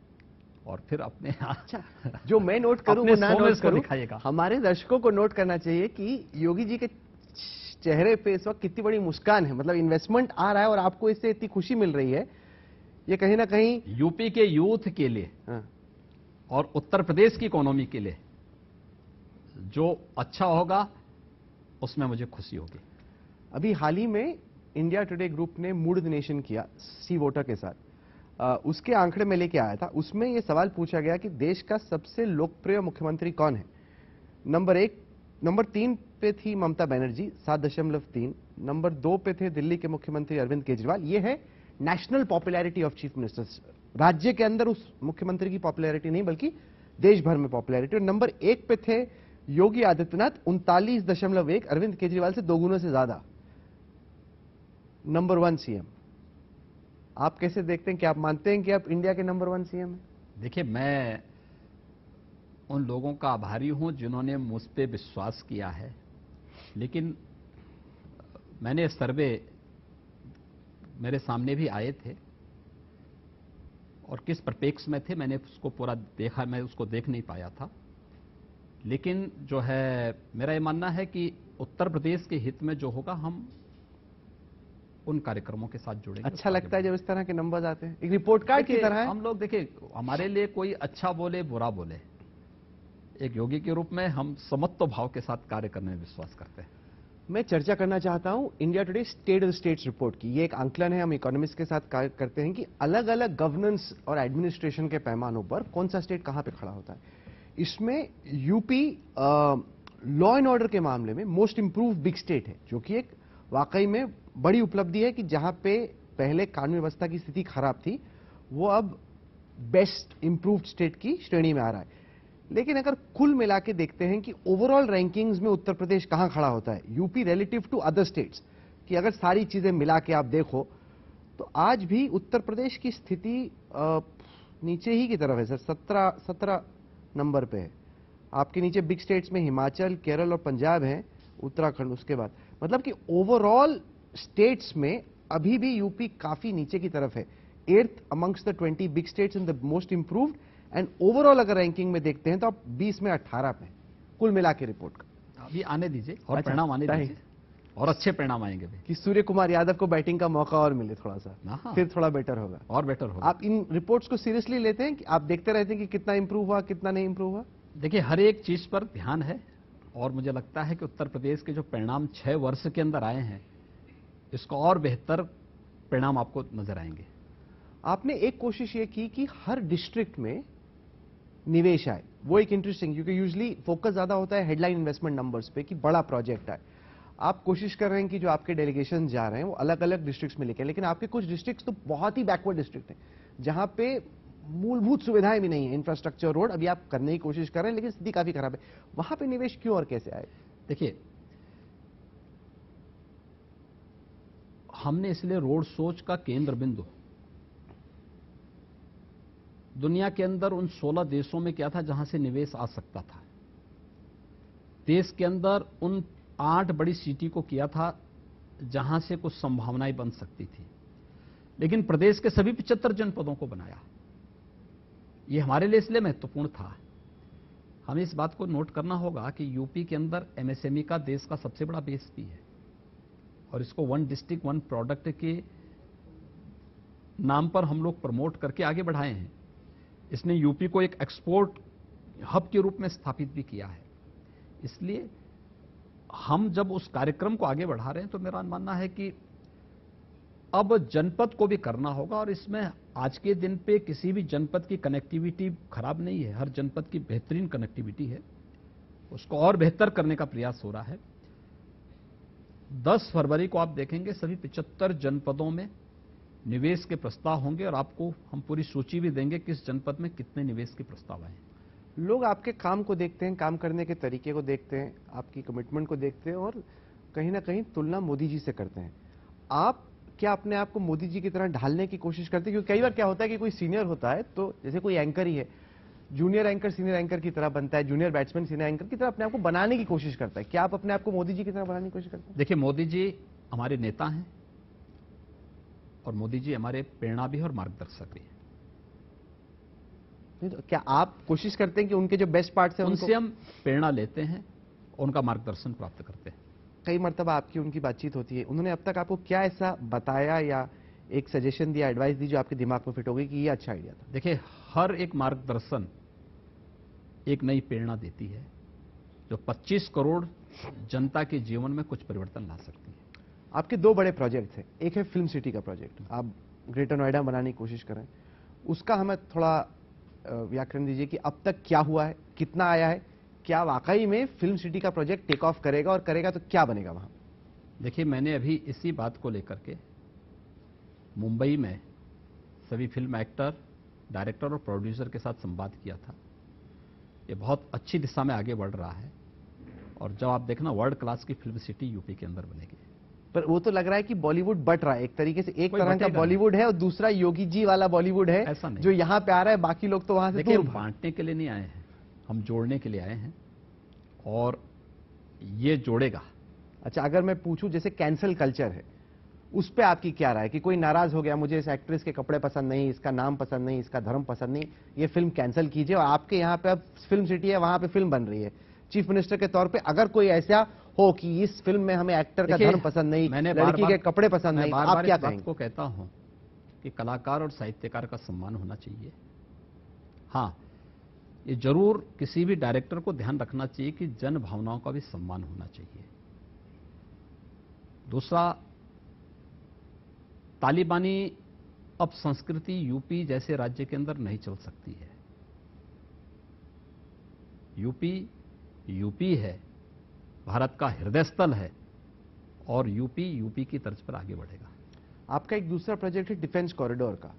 और फिर अपने अच्छा, जो मैं नोट करूं वो ना नोट करूं, दिखाइएगा। हमारे दर्शकों को नोट करना चाहिए कि योगी जी के चेहरे पे इस वक्त कितनी बड़ी मुस्कान है। मतलब इन्वेस्टमेंट आ रहा है और आपको इससे इतनी खुशी मिल रही है, ये कहीं ना कहीं यूपी के यूथ के लिए और उत्तर प्रदेश की इकोनॉमी के लिए जो अच्छा होगा उसमें मुझे खुशी होगी। अभी हाल ही में इंडिया टुडे ग्रुप ने मूड द नेशन किया सी वोटर के साथ, उसके आंकड़े में लेके आया था। उसमें यह सवाल पूछा गया कि देश का सबसे लोकप्रिय मुख्यमंत्री कौन है। नंबर 3 पे थी ममता बनर्जी 7.3, नंबर 2 पे थे दिल्ली के मुख्यमंत्री अरविंद केजरीवाल। ये है national popularity of chief ministers, राज्य के अंदर उस मुख्यमंत्री की पॉपुलैरिटी नहीं बल्कि देश भर में पॉपुलैरिटी। और नंबर 1 पे थे योगी आदित्यनाथ 39.1, अरविंद केजरीवाल से 2 गुना से ज्यादा। नंबर 1 सीएम आप कैसे देखते हैं? कि आप मानते हैं कि आप इंडिया के नंबर 1 सीएम हैं? देखिए, मैं उन लोगों का आभारी हूं जिन्होंने मुझ पे विश्वास किया है, लेकिन मैंने सर्वे मेरे सामने भी आए थे और किस परिप्रेक्ष्य में थे मैंने उसको पूरा देखा, मैं उसको देख नहीं पाया था। लेकिन जो है, मेरा ये मानना है कि उत्तर प्रदेश के हित में जो होगा हम उन कार्यक्रमों के साथ जुड़ेंगे। अच्छा लगता है जब इस तरह के नंबर्स आते हैं, एक रिपोर्ट कार्ड की तरह है। हम लोग देखिए, हमारे लिए कोई अच्छा बोले बुरा बोले, एक योगी के रूप में हम समत्व भाव के साथ कार्य करने में विश्वास करते हैं। मैं चर्चा करना चाहता हूं India today state of status report की। ये एक आंकलन है, हम इकोनॉमिस्ट के साथ कार्य करते हैं कि अलग अलग गवर्नेंस और एडमिनिस्ट्रेशन के पैमानों पर कौन सा स्टेट कहां पे खड़ा होता है। इसमें यूपी लॉ एंड ऑर्डर के मामले में मोस्ट इंप्रूव्ड बिग स्टेट है, जो कि एक वाकई में बड़ी उपलब्धि है कि जहां पे पहले कानून व्यवस्था की स्थिति खराब थी वो अब बेस्ट इंप्रूव्ड स्टेट की श्रेणी में आ रहा है। लेकिन अगर कुल मिला के देखते हैं कि ओवरऑल रैंकिंग्स में उत्तर प्रदेश कहां खड़ा होता है UP relative to other states, कि अगर सारी चीजें मिला के आप देखो तो आज भी उत्तर प्रदेश की स्थिति नीचे ही की तरफ है सर। 17 नंबर पे है। आपके नीचे बिग स्टेट्स में हिमाचल, केरल और पंजाब हैं, उत्तराखंड उसके बाद। मतलब कि ओवरऑल स्टेट्स में अभी भी यूपी काफी नीचे की तरफ है। 8th amongst the 20 big states in the most improved, and overall अगर रैंकिंग में देखते हैं तो आप 20 में 18 पे कुल मिला के रिपोर्ट का। अभी आने दीजिए और अच्छा, परिणाम आने दीजिए और अच्छे परिणाम आएंगे भी। कि सूर्य कुमार यादव को बैटिंग का मौका और मिले थोड़ा सा, हाँ। फिर थोड़ा बेटर होगा और बेटर होगा। आप इन रिपोर्ट्स को सीरियसली लेते हैं कि आप देखते रहते हैं कि कितना इंप्रूव हुआ कितना नहीं इंप्रूव हुआ? देखिए, हर एक चीज पर ध्यान है और मुझे लगता है कि उत्तर प्रदेश के जो परिणाम 6 वर्ष के अंदर आए हैं, इसको और बेहतर परिणाम आपको नजर आएंगे। आपने एक कोशिश ये की कि हर डिस्ट्रिक्ट में निवेश आए, वो एक इंटरेस्टिंग, क्योंकि यूजुअली फोकस ज्यादा होता है हेडलाइन इन्वेस्टमेंट नंबर्स पे कि बड़ा प्रोजेक्ट आए। आप कोशिश कर रहे हैं कि जो आपके डेलीगेशन जा रहे हैं वो अलग अलग डिस्ट्रिक्ट्स में लेके, लेकिन आपके कुछ डिस्ट्रिक्ट्स तो बहुत ही बैकवर्ड डिस्ट्रिक्ट हैं जहां पे मूलभूत सुविधाएं भी नहीं है, इंफ्रास्ट्रक्चर, रोड अभी आप करने की कोशिश कर रहे हैं लेकिन स्थिति काफी खराब है। वहां पे निवेश क्यों और कैसे आए? देखिए, हमने इसलिए रोड सोच का केंद्र बिंदु दुनिया के अंदर उन 16 देशों में क्या था जहां से निवेश आ सकता था। देश के अंदर उन 8 बड़ी सिटी को किया था जहां से कुछ संभावनाएं बन सकती थी, लेकिन प्रदेश के सभी 75 जनपदों को बनाया। यह हमारे लिए इसलिए महत्वपूर्ण था, हमें इस बात को नोट करना होगा कि यूपी के अंदर एमएसएमई का देश का सबसे बड़ा बेस भी है और इसको 1 डिस्ट्रिक्ट 1 प्रोडक्ट के नाम पर हम लोग प्रमोट करके आगे बढ़ाए हैं। इसने यूपी को एक एक्सपोर्ट हब के रूप में स्थापित भी किया है। इसलिए हम जब उस कार्यक्रम को आगे बढ़ा रहे हैं तो मेरा मानना है कि अब जनपद को भी करना होगा, और इसमें आज के दिन पे किसी भी जनपद की कनेक्टिविटी खराब नहीं है, हर जनपद की बेहतरीन कनेक्टिविटी है, उसको और बेहतर करने का प्रयास हो रहा है। 10 फरवरी को आप देखेंगे सभी 75 जनपदों में निवेश के प्रस्ताव होंगे और आपको हम पूरी सूची भी देंगे किस जनपद में कितने निवेश के प्रस्ताव आए। लोग आपके काम को देखते हैं, काम करने के तरीके को देखते हैं, आपकी कमिटमेंट को देखते हैं और कहीं ना कहीं तुलना मोदी जी से करते हैं। आप क्या अपने आप को मोदी जी की तरह ढालने की कोशिश करते हैं? क्योंकि कई बार क्या होता है कि कोई सीनियर होता है तो जैसे कोई एंकर ही है, जूनियर एंकर सीनियर एंकर की तरह बनता है, जूनियर बैट्समैन सीनियर एंकर की तरह अपने आप को बनाने की कोशिश करता है। क्या आप अपने आप को मोदी जी की तरह बनाने की कोशिश करते हैं? देखिए, मोदी जी हमारे नेता हैं और मोदी जी हमारे प्रेरणा भी और मार्गदर्शक भी हैं। नहीं तो क्या आप कोशिश करते हैं कि उनके जो बेस्ट पार्ट्स हैं उनसे हम प्रेरणा लेते हैं, उनका मार्गदर्शन प्राप्त करते हैं। कई मर्तबा आपकी उनकी बातचीत होती है, उन्होंने अब तक आपको क्या ऐसा बताया या एक सजेशन दिया, एडवाइस दी जो आपके दिमाग में फिट हो गई कि ये अच्छा आइडिया था? देखिए, हर एक मार्गदर्शन एक नई प्रेरणा देती है जो 25 करोड़ जनता के जीवन में कुछ परिवर्तन ला सकती है। आपके 2 बड़े प्रोजेक्ट थे, एक है फिल्म सिटी का प्रोजेक्ट, आप ग्रेटर नोएडा बनाने की कोशिश कर रहे हैं, उसका हमें थोड़ा व्याकरण दीजिए कि अब तक क्या हुआ है, कितना आया है, क्या वाकई में फिल्म सिटी का प्रोजेक्ट टेक ऑफ करेगा और करेगा तो क्या बनेगा वहां? देखिए, मैंने अभी इसी बात को लेकर के मुंबई में सभी फिल्म एक्टर, डायरेक्टर और प्रोड्यूसर के साथ संवाद किया था। ये बहुत अच्छी दिशा में आगे बढ़ रहा है और जब आप देखना वर्ल्ड क्लास की फिल्म सिटी यूपी के अंदर बनेगी। पर वो तो लग रहा है कि बॉलीवुड बट रहा है एक तरीके से, एक कोई तरह का बटेगा बॉलीवुड है और दूसरा योगी जी वाला बॉलीवुड है, ऐसा नहीं। जो यहाँ पे आ रहा है, बाकी लोग तो वहां से देखिए, दूर हम बांटने के लिए नहीं आए हैं, हम जोड़ने के लिए आए हैं और ये जोड़ेगा। अच्छा, अगर मैं पूछूं जैसे कैंसल कल्चर है, उस पे आपकी क्या राय है कि कोई नाराज हो गया, मुझे इस एक्ट्रेस के कपड़े पसंद नहीं, इसका नाम पसंद नहीं, इसका धर्म पसंद नहीं, ये फिल्म कैंसिल कीजिए, और आपके यहाँ पे अब फिल्म सिटी है, वहां पे फिल्म बन रही है, चीफ मिनिस्टर के तौर पे अगर कोई ऐसा हो कि इस फिल्म में हमें एक्टर का धर्म पसंद नहीं, लड़की के कपड़े पसंद नहीं, आप क्या कहेंगे? को कहता हूं कि कलाकार और साहित्यकार का सम्मान होना चाहिए। हाँ, ये जरूर किसी भी डायरेक्टर को ध्यान रखना चाहिए कि जन भावनाओं का भी सम्मान होना चाहिए। दूसरा, तालिबानी अब संस्कृति यूपी जैसे राज्य के अंदर नहीं चल सकती है। यूपी है, भारत का हृदय स्थल है और यूपी की तर्ज पर आगे बढ़ेगा। आपका एक दूसरा प्रोजेक्ट है डिफेंस कॉरिडोर का।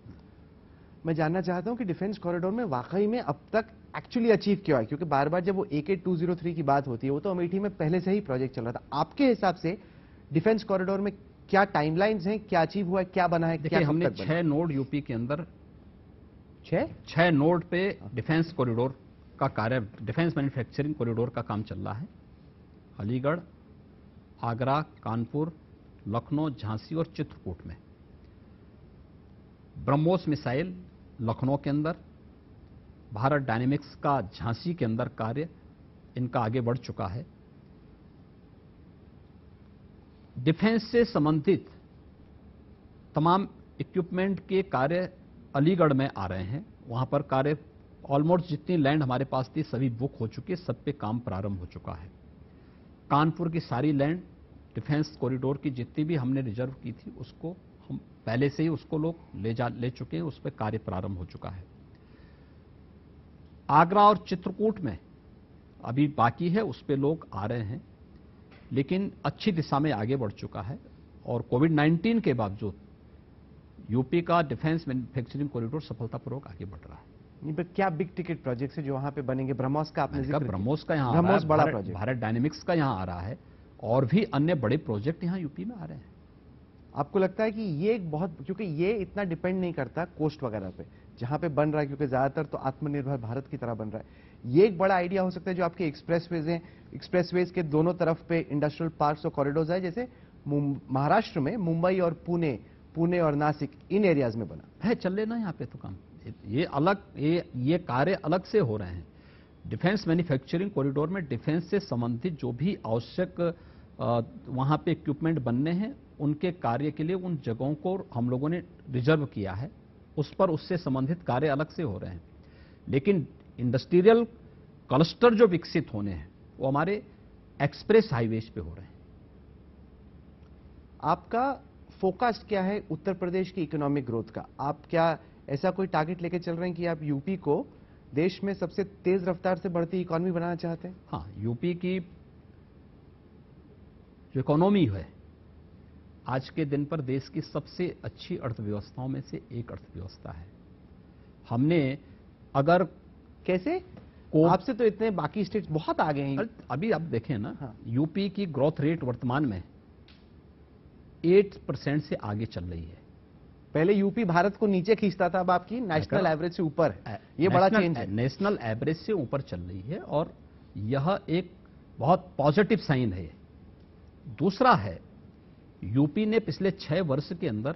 मैं जानना चाहता हूं कि डिफेंस कॉरिडोर में वाकई में अब तक एक्चुअली अचीव किया है? क्योंकि बार बार जब वो AK-203 की बात होती है, वो तो अमेठी में पहले से ही प्रोजेक्ट चल रहा था। आपके हिसाब से डिफेंस कॉरिडोर में क्या टाइमलाइंस हैं, क्या अचीव हुआ है, क्या बना है, देखिए, क्या कब हमने तक बना? 6 नोड यूपी के अंदर, 6 नोड पे डिफेंस कॉरिडोर का कार्य, डिफेंस मैन्युफैक्चरिंग कॉरिडोर का काम चल रहा है। अलीगढ़, आगरा, कानपुर, लखनऊ, झांसी और चित्रकूट में। ब्रह्मोस मिसाइल लखनऊ के अंदर, भारत डायनेमिक्स का झांसी के अंदर कार्य इनका आगे बढ़ चुका है। डिफेंस से संबंधित तमाम इक्विपमेंट के कार्य अलीगढ़ में आ रहे हैं। वहां पर कार्य ऑलमोस्ट जितनी लैंड हमारे पास थी सभी बुक हो चुकी है, सब पे काम प्रारंभ हो चुका है। कानपुर की सारी लैंड डिफेंस कॉरिडोर की जितनी भी हमने रिजर्व की थी उसको हम पहले से ही उसको लोग ले चुके हैं, उस पर कार्य प्रारंभ हो चुका है। आगरा और चित्रकूट में अभी बाकी है, उस पे लोग आ रहे हैं, लेकिन अच्छी दिशा में आगे बढ़ चुका है। और कोविड-19 के बावजूद यूपी का डिफेंस मैन्युफैक्चरिंग कॉरिडोर सफलतापूर्वक आगे बढ़ रहा है। नहीं, पर क्या बिग टिकट प्रोजेक्ट्स है जो वहां पे बनेंगे? ब्रह्मोस का आपने जिक्र किया। ब्रह्मोस का यहाँ आ रहा ब्रह्मोस है, बड़ा प्रोजेक्ट। भारत डायनेमिक्स का यहाँ आ रहा है, और भी अन्य बड़े प्रोजेक्ट यहाँ यूपी में आ रहे हैं। आपको लगता है कि ये एक बहुत, क्योंकि ये इतना डिपेंड नहीं करता कोस्ट वगैरह पे जहां पे बन रहा है, क्योंकि ज्यादातर तो आत्मनिर्भर भारत की तरह बन रहा है, ये एक बड़ा आइडिया हो सकता है जो आपके एक्सप्रेसवेज हैं, एक्सप्रेसवेज के दोनों तरफ पे इंडस्ट्रियल पार्क्स और कॉरिडोर्स है, जैसे महाराष्ट्र में मुंबई और पुणे और नासिक, इन एरियाज में बना है। चल लेना यहाँ पे तो काम, ये अलग, ये कार्य अलग से हो रहे हैं। डिफेंस मैन्युफैक्चरिंग कॉरिडोर में डिफेंस से संबंधित जो भी आवश्यक वहां पे इक्विपमेंट बनने हैं, उनके कार्य के लिए उन जगहों को हम लोगों ने रिजर्व किया है, उस पर उससे संबंधित कार्य अलग से हो रहे हैं। लेकिन इंडस्ट्रियल क्लस्टर जो विकसित होने हैं वो हमारे एक्सप्रेस हाईवेज पे हो रहे हैं। आपका फोकस क्या है उत्तर प्रदेश की इकोनॉमिक ग्रोथ का? आप क्या ऐसा कोई टारगेट लेके चल रहे हैं कि आप यूपी को देश में सबसे तेज रफ्तार से बढ़ती इकोनॉमी बनाना चाहते हैं? हाँ, यूपी की जो इकोनॉमी है आज के दिन पर देश की सबसे अच्छी अर्थव्यवस्थाओं में से एक अर्थव्यवस्था है। हमने अगर कैसे आपसे तो इतने बाकी स्टेट्स बहुत आगे हैं। अभी आप देखें ना, हाँ। यूपी की ग्रोथ रेट वर्तमान में 8% से आगे चल रही है। पहले यूपी भारत को नीचे खींचता था, अब आपकी नेशनल एवरेज से ऊपर है। ये बड़ा चेंज है। नेशनल एवरेज से ऊपर चल रही है और यह एक बहुत पॉजिटिव साइन है। दूसरा है, यूपी ने पिछले 6 वर्ष के अंदर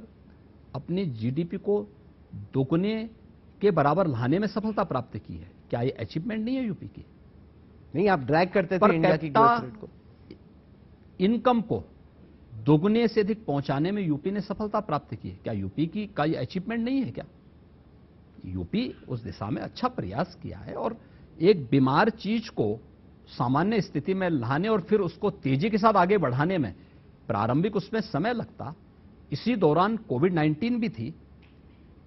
अपनी जीडीपी को दोगुने के बराबर लाने में सफलता प्राप्त की है। क्या ये अचीवमेंट नहीं है यूपी की? नहीं, आप ड्रैग करते थे इंडिया की ग्रोथ रेट को। इनकम को दोगुने से अधिक पहुंचाने में यूपी ने सफलता प्राप्त की है। क्या यूपी की का ये अचीवमेंट नहीं है क्या? यूपी उस दिशा में अच्छा प्रयास किया है और एक बीमार चीज को सामान्य स्थिति में लाने और फिर उसको तेजी के साथ आगे बढ़ाने में प्रारंभिक उसमें समय लगता। इसी दौरान कोविड-19 भी थी।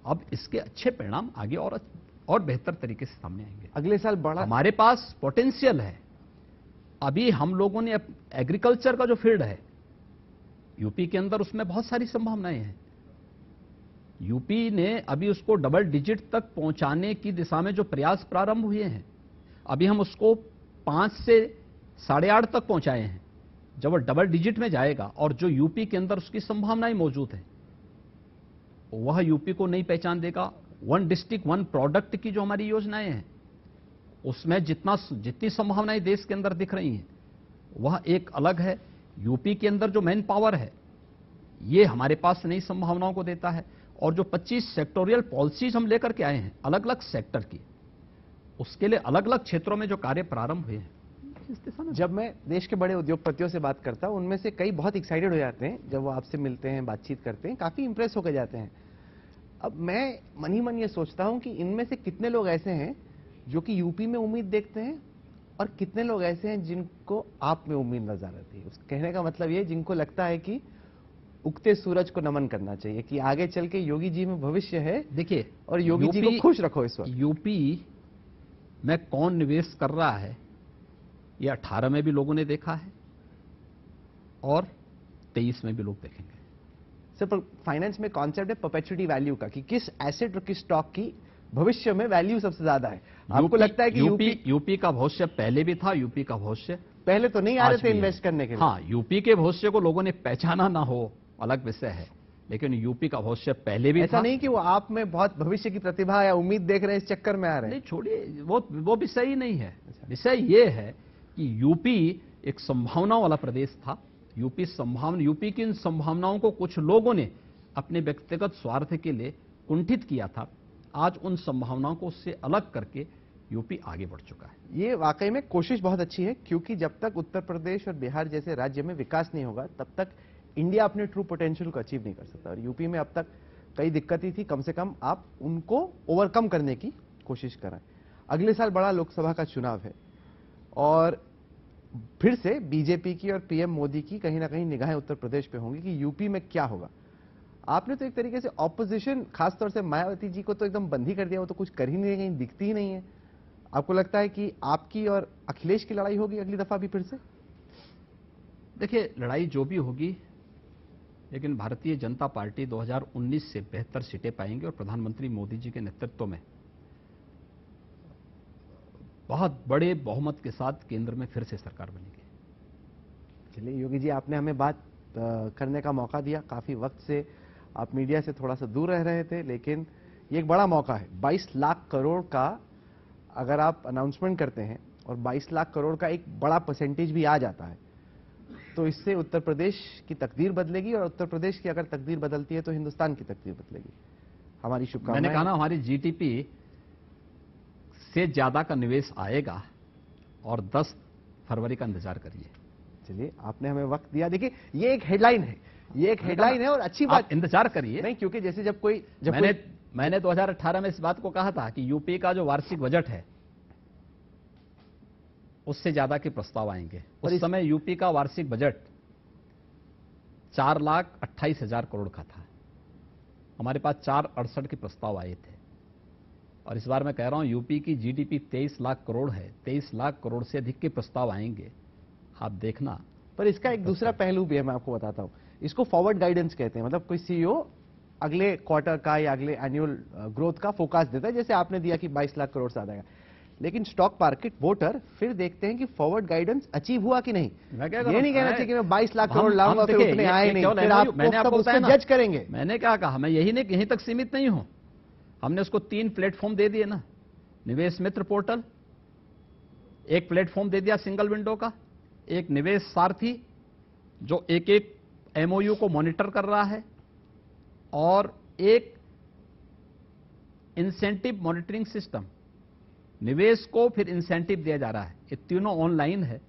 अब इसके अच्छे परिणाम आगे और बेहतर तरीके से सामने आएंगे। अगले साल बड़ा हमारे पास पोटेंशियल है। अभी हम लोगों ने एग्रीकल्चर का जो फील्ड है यूपी के अंदर, उसमें बहुत सारी संभावनाएं हैं। यूपी ने अभी उसको डबल डिजिट तक पहुंचाने की दिशा में जो प्रयास प्रारंभ हुए हैं, अभी हम उसको 5 से 8.5 तक पहुंचाए हैं। जब वो डबल डिजिट में जाएगा और जो यूपी के अंदर उसकी संभावनाएं मौजूद है, वह यूपी को नई पहचान देगा। 1 डिस्ट्रिक्ट 1 प्रोडक्ट की जो हमारी योजनाएं हैं, उसमें जितनी संभावनाएं देश के अंदर दिख रही हैं, वह एक अलग है। यूपी के अंदर जो मैन पावर है, ये हमारे पास नई संभावनाओं को देता है। और जो 25 सेक्टोरियल पॉलिसीज हम लेकर के आए हैं अलग अलग सेक्टर की, उसके लिए अलग अलग क्षेत्रों में जो कार्य प्रारंभ हुए हैं, इस दिशा में। जब मैं देश के बड़े उद्योगपतियों से बात करता हूं, उनमें से कई बहुत एक्साइटेड हो जाते हैं जब वो आपसे मिलते हैं, बातचीत करते हैं, काफी इंप्रेस होकर जाते हैं। अब मैं मन ही मन ये सोचता हूं कि इनमें से कितने लोग ऐसे हैं जो कि यूपी में उम्मीद देखते हैं और कितने लोग ऐसे हैं जिनको आप में उम्मीद नजर आती है। उस कहने का मतलब ये, जिनको लगता है कि उगते सूरज को नमन करना चाहिए, कि आगे चल के योगी जी में भविष्य है। देखिए, और योगी जी को खुश रखो इस वक्त। यूपी में कौन निवेश कर रहा है, ये 18 में भी लोगों ने देखा है और 23 में भी लोग देखेंगे। सर, फाइनेंस में कॉन्सेप्ट है परपेचुइटी वैल्यू का, कि किस एसेट और किस स्टॉक की भविष्य में वैल्यू सबसे ज्यादा है। आपको लगता है कि यूपी का भविष्य पहले भी था, यूपी का भविष्य पहले तो नहीं आ रहे थे इन्वेस्ट करने के लिए? हाँ, यूपी के भविष्य को लोगों ने पहचाना ना हो अलग विषय है, लेकिन यूपी का भविष्य पहले भी ऐसा था। नहीं कि वो आप में बहुत भविष्य की प्रतिभा या उम्मीद देख रहे हैं, इस चक्कर में आ रहे हैं? नहीं, छोड़िए, वो विषय ही नहीं है। विषय ये है कि यूपी एक संभावना वाला प्रदेश था। यूपी की इन संभावनाओं को कुछ लोगों ने अपने व्यक्तिगत स्वार्थ के लिए कुंठित किया था। आज उन संभावनाओं को उससे अलग करके यूपी आगे बढ़ चुका है। ये वाकई में कोशिश बहुत अच्छी है, क्योंकि जब तक उत्तर प्रदेश और बिहार जैसे राज्य में विकास नहीं होगा तब तक इंडिया अपने ट्रू पोटेंशियल को अचीव नहीं कर सकता। और यूपी में अब तक कई दिक्कतें थी, कम से कम आप उनको ओवरकम करने की कोशिश करें। अगले साल बड़ा लोकसभा का चुनाव है और फिर से बीजेपी की और पीएम मोदी की कहीं ना कहीं निगाहें उत्तर प्रदेश पे होंगी कि यूपी में क्या होगा। आपने तो एक तरीके से ऑपोजिशन, खासतौर से मायावती जी को तो एकदम बंद ही कर दिया, वो तो कुछ कर ही नहीं है, कहीं दिखती ही नहीं है। आपको लगता है कि आपकी और अखिलेश की लड़ाई होगी अगली दफा भी फिर से? देखिए, लड़ाई जो भी होगी, लेकिन भारतीय जनता पार्टी 2019 से बेहतर सीटें पाएंगे और प्रधानमंत्री मोदी जी के नेतृत्व में बहुत बड़े बहुमत के साथ केंद्र में फिर से सरकार बनेगी। चलिए योगी जी, आपने हमें बात करने का मौका दिया। काफी वक्त से आप मीडिया से थोड़ा सा दूर रह रहे थे, लेकिन ये एक बड़ा मौका है। 22 लाख करोड़ का अगर आप अनाउंसमेंट करते हैं और 22 लाख करोड़ का एक बड़ा परसेंटेज भी आ जाता है, तो इससे उत्तर प्रदेश की तकदीर बदलेगी, और उत्तर प्रदेश की अगर तकदीर बदलती है तो हिंदुस्तान की तकदीर बदलेगी। हमारी शुभकामनाएं। मैंने कहा ना, हमारी जीडीपी से ज्यादा का निवेश आएगा और 10 फरवरी का इंतजार करिए। चलिए, आपने हमें वक्त दिया। देखिए, ये एक हेडलाइन है, ये एक हेडलाइन है और अच्छी बात। इंतजार करिए। नहीं, क्योंकि जैसे जब कोई मैंने 2018 में इस बात को कहा था कि यूपी का जो वार्षिक बजट है उससे ज्यादा के प्रस्ताव आएंगे। उस समय यूपी का वार्षिक बजट 4,28,000 करोड़ का था। हमारे पास 4,68 के प्रस्ताव आए थे, और इस बार मैं कह रहा हूं यूपी की जीडीपी 23 लाख करोड़ है। 23 लाख करोड़ से अधिक के प्रस्ताव आएंगे, आप देखना। पर इसका एक दूसरा पहलू भी है, मैं आपको बताता हूं। इसको फॉरवर्ड गाइडेंस कहते हैं। मतलब कोई सीईओ अगले क्वार्टर का या अगले एनुअल ग्रोथ का फोरकास्ट देता है, जैसे आपने दिया कि 22 लाख करोड़ से आएगा। लेकिन स्टॉक मार्केट वोटर फिर देखते हैं कि फॉरवर्ड गाइडेंस अचीव हुआ कि नहीं। ये नहीं कहना चाहिए कि मैं 22 लाख करोड़ लाऊंगा फिर उतने आए नहीं, फिर आप जज करेंगे। मैंने क्या कहा, मैं यहीं तक सीमित नहीं हूं। हमने उसको 3 प्लेटफॉर्म दे दिए ना। निवेश मित्र पोर्टल, एक प्लेटफॉर्म दे दिया सिंगल विंडो का, एक निवेश सारथी जो एक एमओयू को मॉनिटर कर रहा है, और एक इंसेंटिव मॉनिटरिंग सिस्टम। निवेश को फिर इंसेंटिव दिया जा रहा है। ये तीनों ऑनलाइन है,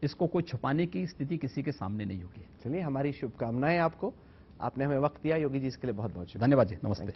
इसको कोई छुपाने की स्थिति किसी के सामने नहीं होगी। चलिए, हमारी शुभकामनाएं आपको। आपने हमें वक्त दिया योगी जी, इसके लिए बहुत बहुत शुक्रिया। धन्यवाद जी, नमस्ते।